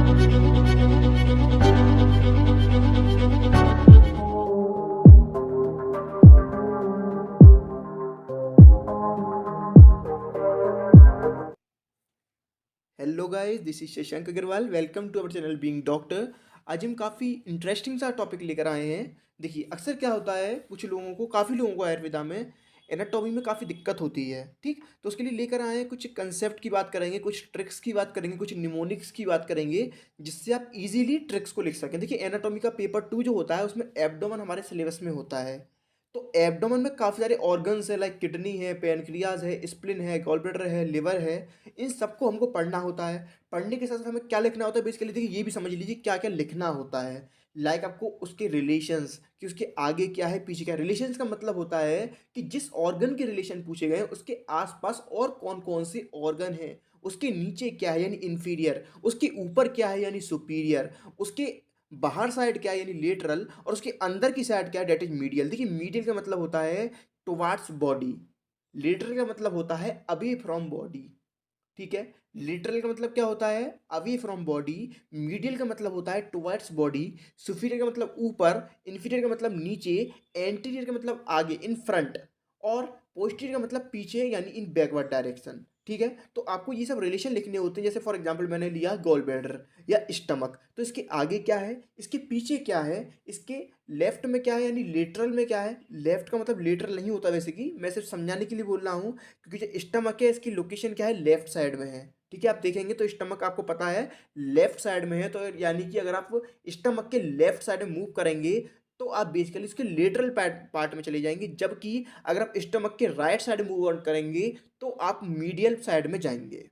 Hello guys, this is Shashank Agarwal. Welcome to our channel being doctor. आज हम काफ़ी interesting सा टॉपिक लेकर आए हैं। देखिए, अक्सर क्या होता है, कुछ लोगों को, काफ़ी लोगों को आयुर्वेदा में एनाटॉमी में काफ़ी दिक्कत होती है। ठीक, तो उसके लिए लेकर आए हैं, कुछ कंसेप्ट की बात करेंगे, कुछ ट्रिक्स की बात करेंगे, कुछ निमोनिक्स की बात करेंगे, जिससे आप इजीली ट्रिक्स को लिख सकें। देखिए, एनाटॉमी का पेपर 2 जो होता है, उसमें एब्डोमेन हमारे सिलेबस में होता है। तो एब्डोमेन में काफ़ी सारे ऑर्गन्स है, लाइक किडनी है, पैनक्रियाज है, स्प्लिन है, गॉल ब्लैडर है, लिवर है। इन सबको हमको पढ़ना होता है। पढ़ने के साथ साथ हमें क्या लिखना होता है, बेसिकली देखिए ये भी समझ लीजिए क्या क्या लिखना होता है। लाइक आपको उसके रिलेशंस, कि उसके आगे क्या है पीछे क्या है। रिलेशंस का मतलब होता है कि जिस ऑर्गन के रिलेशन पूछे गए हैं उसके आसपास और कौन कौन से ऑर्गन हैं, उसके नीचे क्या है यानी इंफीरियर, उसके ऊपर क्या है यानी सुपीरियर, उसके बाहर साइड क्या है यानी लेटरल, और उसके अंदर की साइड क्या है, डेट इज मीडियल। देखिए, मीडियल का मतलब होता है टुवार्ड्स बॉडी, लेटरल का मतलब होता है अवे फ्रॉम बॉडी। ठीक है, लिटरल का मतलब क्या होता है, अवे फ्रॉम बॉडी। मीडियल का मतलब होता है टुवर्ड्स बॉडी। सुपीरियर का मतलब ऊपर, इन्फीरियर का मतलब नीचे, एंटीरियर का मतलब आगे इन फ्रंट, और पोस्टीरियर का मतलब पीछे यानी इन बैकवर्ड डायरेक्शन। ठीक है, तो आपको ये सब रिलेशन लिखने होते हैं। जैसे फॉर एग्जांपल मैंने लिया गॉल ब्लैडर या स्टमक, तो इसके आगे क्या है, इसके पीछे क्या है, इसके लेफ्ट में क्या है यानी लेटरल में क्या है। लेफ्ट का मतलब लेटरल नहीं होता वैसे, कि मैं सिर्फ समझाने के लिए बोल रहा हूँ, क्योंकि जो स्टमक है इसकी लोकेशन क्या है, लेफ्ट साइड में है। ठीक है, आप देखेंगे तो स्टमक आपको पता है लेफ्ट साइड में है, तो यानी कि अगर आप स्टमक के लेफ्ट साइड में मूव करेंगे तो आप बेसिकली इसके लेटरल पार्ट में चले जाएंगे, जबकि अगर आप स्टमक के राइट साइड मूव ऑन करेंगे तो आप मीडियल साइड में जाएंगे।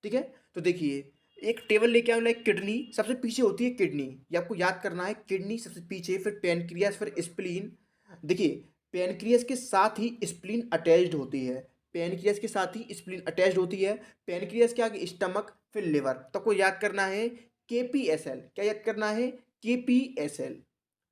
ठीक है, तो देखिए, एक टेबल लेके आऊँ, लाइक किडनी सबसे पीछे होती है। किडनी, ये आपको याद करना है, किडनी सबसे पीछे, फिर पैनक्रियास, फिर स्प्लीन। देखिए, पैनक्रियास के साथ ही स्प्लीन अटैच्ड होती है। पैनक्रियास के साथ ही स्प्लीन अटैच्ड होती है। पैनक्रियास के आगे स्टमक, फिर लिवर। तो आपको याद करना है KPSL। क्या याद करना है, KPSL।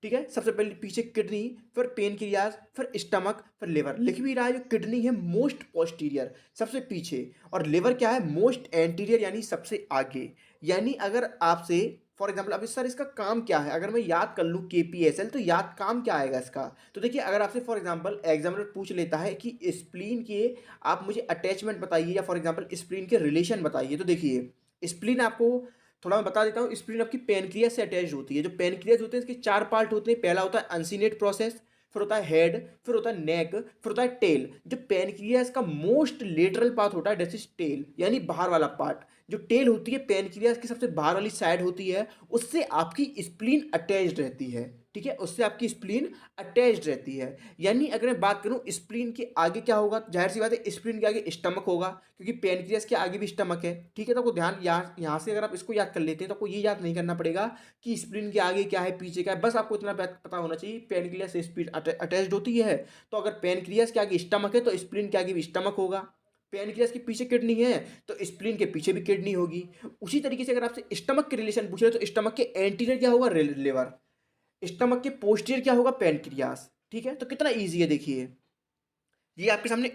ठीक है, सबसे पहले पीछे किडनी, फिर पेनक्रियाज, फिर स्टमक, फिर लिवर। लिख भी रहा है, जो किडनी है मोस्ट पोस्टीरियर, सबसे पीछे, और लिवर क्या है, मोस्ट एंटीरियर यानी सबसे आगे। यानी अगर आपसे फॉर एग्जाम्पल, अब सर इसका काम क्या है, अगर मैं याद कर लूँ KPSL, तो याद काम क्या आएगा इसका। तो देखिए, अगर आपसे फॉर एग्जाम्पल एग्जामिनर पूछ लेता है कि स्प्लीन के आप मुझे अटैचमेंट बताइए, या फॉर एग्जाम्पल स्प्लीन के रिलेशन बताइए, तो देखिए, स्प्लीन आपको थोड़ा मैं बता देता हूँ। स्प्लीन आपकी पेनक्रियास से अटैच्ड होती है। जो पेनक्रियास होते हैं इसके 4 पार्ट होते हैं। पहला होता है अनसीनेट प्रोसेस, फिर होता है हेड, फिर होता है नेक, फिर होता है टेल। जो पेनक्रियास का मोस्ट लेटरल पार्ट होता है, दैट इज टेल, यानी बाहर वाला पार्ट। जो टेल होती है पेनक्रियास की सबसे बाहर वाली साइड होती है, उससे आपकी स्प्लीन अटैच्ड रहती है। ठीक है, उससे आपकी स्प्लीन अटैच्ड रहती है। यानी अगर मैं बात करूं स्प्लीन के आगे क्या होगा, जाहिर सी बात है स्प्लीन के आगे स्टमक होगा, क्योंकि पेनक्रियास के आगे भी स्टमक है। ठीक है, तो आपको ध्यान यहाँ से अगर आप इसको याद कर लेते हैं तो आपको ये याद नहीं करना पड़ेगा कि स्प्लीन के आगे क्या है पीछे क्या है। बस आपको इतना बात पता होना चाहिए, पेनक्रियास से स्प्लीन अटैच्ड होती है। तो अगर पेनक्रियास के आगे स्टमक है तो स्प्लीन के आगे भी स्टमक होगा। पेनक्रियास के पीछे किडनी है तो स्प्लीन के पीछे भी किडनी होगी। उसी तरीके से अगर आपसे स्टमक के रिलेशन पूछ रहे तो स्टमक के एंटीरियर क्या होगा, लिवर। स्टमक के पोस्टीरियर क्या होगा, पैनक्रियास। ठीक है, तो कितना इजी है देखिए। ये आपके सामने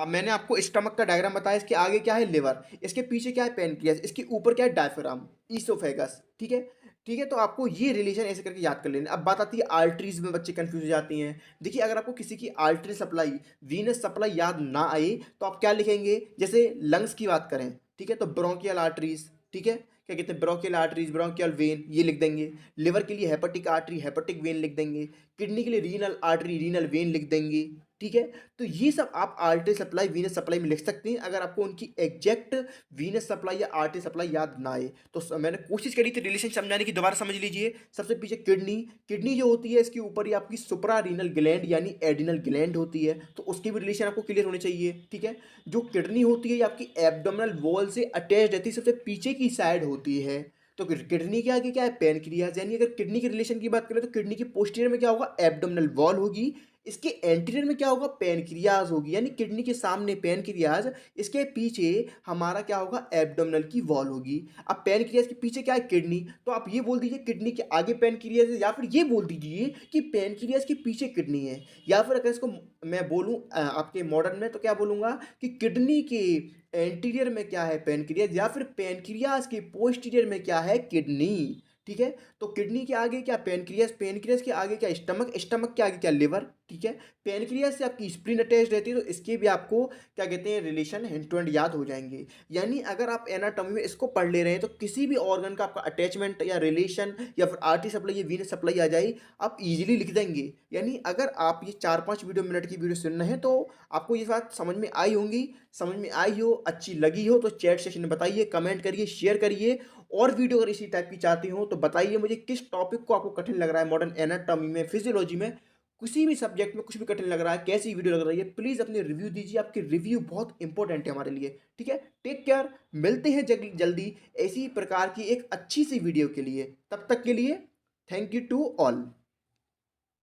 मैंने आपको स्टमक का डायग्राम बताया, इसके आगे क्या है, लिवर, इसके पीछे क्या है, पैनक्रियास, इसके ऊपर क्या है, डायफ्राम, ईसोफेगस। ठीक है, ठीक है, तो आपको ये रिलेशन ऐसे करके याद कर लेना। अब बात आती है आर्टरीज में, बच्चे कंफ्यूज हो जाती हैं। देखिए, अगर आपको किसी की आर्टरी सप्लाई, वीनस सप्लाई याद ना आए तो आप क्या लिखेंगे, जैसे लंग्स की बात करें, ठीक है, तो ब्रोंकियल आर्टरीज। ठीक है, क्या कहते हैं, ब्रोंकियल आर्टरीज, ब्रोंकियल वेन, ये लिख देंगे। लिवर के लिए हेपेटिक आर्टरी, हेपेटिक वेन लिख देंगे। किडनी के लिए रीनल आर्टरी, रीनल वेन लिख देंगे। ठीक है, तो ये सब आप आर्टरी सप्लाई, वीनस सप्लाई में लिख सकते हैं, अगर आपको उनकी एग्जैक्ट वीनस सप्लाई या आर्टरी सप्लाई याद ना आए तो। मैंने कोशिश करी थी रिलेशन समझाने की, दोबारा समझ लीजिए। सबसे पीछे किडनी, किडनी जो होती है इसके ऊपर ही आपकी सुप्रा रीनल ग्लैंड यानी एडिनल ग्लैंड होती है, तो उसके भी रिलेशन आपको क्लियर होने चाहिए। ठीक है, जो किडनी होती है ये आपकी एब्डोमिनल वॉल से अटैच रहती है, सबसे पीछे की साइड होती है। तो किडनी के आगे क्या है, पैनक्रियाज। यानी अगर किडनी के रिलेशन की बात करें तो किडनी की पोस्टीरियर में क्या होगा, एब्डोमिनल वॉल होगी। इसके एंटीरियर में क्या होगा, पैनक्रियाज होगी, यानी किडनी के सामने पैनक्रियाज, इसके पीछे हमारा क्या होगा, एब्डोमिनल की वॉल होगी। अब पैनक्रियाज के पीछे क्या है, किडनी, तो आप ये बोल दीजिए किडनी के आगे पैनक्रियाज है, या फिर ये बोल दीजिए कि पैनक्रियाज के पीछे किडनी है। या फिर अगर इसको मैं बोलूँ आपके मॉडर्न में तो क्या बोलूँगा कि किडनी के एंटीरियर में क्या है पैनक्रियाज, या फिर पैनक्रियाज के पोस्टीरियर में क्या है किडनी। ठीक है, तो किडनी के आगे क्या पैनक्रियाज, पैनक्रियाज के आगे क्या स्टमक, स्टमक के आगे क्या लिवर। ठीक है, पैनक्रियाज से आपकी स्प्लीन अटैच रहती है, तो इसके भी आपको क्या कहते हैं रिलेशन हैंड टू हैंड याद हो जाएंगे। यानी अगर आप एनाटॉमी में इसको पढ़ ले रहे हैं तो किसी भी ऑर्गन का आपका अटैचमेंट या रिलेशन या फिर आर्टरी सप्लाई या वीनस सप्लाई आ जाए, आप इजीली लिख देंगे। यानी अगर आप ये 4-5 वीडियो मिनट की वीडियो सुन रहे हैं तो आपको ये बात समझ में आई होंगी। समझ में आई हो, अच्छी लगी हो तो चैट सेशन में बताइए, कमेंट करिए, शेयर करिए। और वीडियो अगर इसी टाइप की चाहते हो तो बताइए मुझे किस टॉपिक को आपको कठिन लग रहा है, मॉडर्न एनाटॉमी में, फिजियोलॉजी में, किसी भी सब्जेक्ट में कुछ भी कठिन लग रहा है, कैसी वीडियो लग रही है, प्लीज़ अपने रिव्यू दीजिए। आपके रिव्यू बहुत इंपॉर्टेंट है हमारे लिए। ठीक है, टेक केयर, मिलते हैं जल्दी ऐसी प्रकार की एक अच्छी सी वीडियो के लिए। तब तक के लिए थैंक यू टू ऑल।